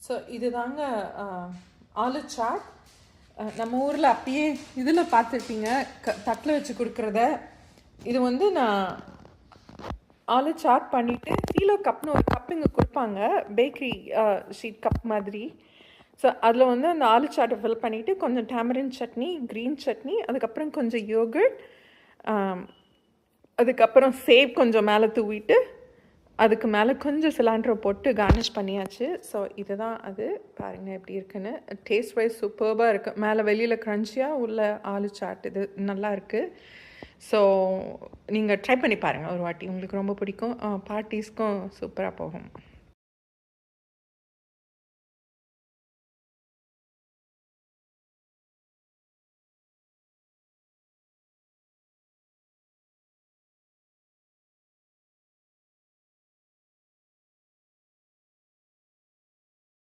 So இதுதாங்க aloo chat. நம்ம ஊரில் அப்பயே இதில் பார்த்துருப்பீங்க தட்டில் வச்சு கொடுக்குறத. இது வந்து நான் ஆலு சாட் பண்ணிவிட்டு ஃபீலோ கப்னு ஒரு கப் இங்கே கொடுப்பாங்க, பேக்கரி ஷீட் கப் மாதிரி. ஸோ அதில் வந்து அந்த ஆலு சாட்டை ஃபில் பண்ணிவிட்டு கொஞ்சம் டேமரின் சட்னி, க்ரீன் சட்னி, அதுக்கப்புறம் கொஞ்சம் யோகர்ட், அதுக்கப்புறம் சேவ் கொஞ்சம் மேலே தூவிட்டு அதுக்கு மேலே கொஞ்சம் சிலாண்ட்ரோ போட்டு கார்னிஷ் பண்ணியாச்சு. ஸோ இதுதான் அது. பாருங்கள் எப்படி இருக்குன்னு. டேஸ்ட் வைஸ் சூப்பர்பாக இருக்குது. மேலே வெளியில் க்ரன்ச்சியாக உள்ள ஆலு சாட் இது நல்லா இருக்குது. ஸோ நீங்கள் ட்ரை பண்ணி பாருங்கள் ஒரு வாட்டி, உங்களுக்கு ரொம்ப பிடிக்கும். பார்ட்டிஸ்க்கும் சூப்பராக போகும்.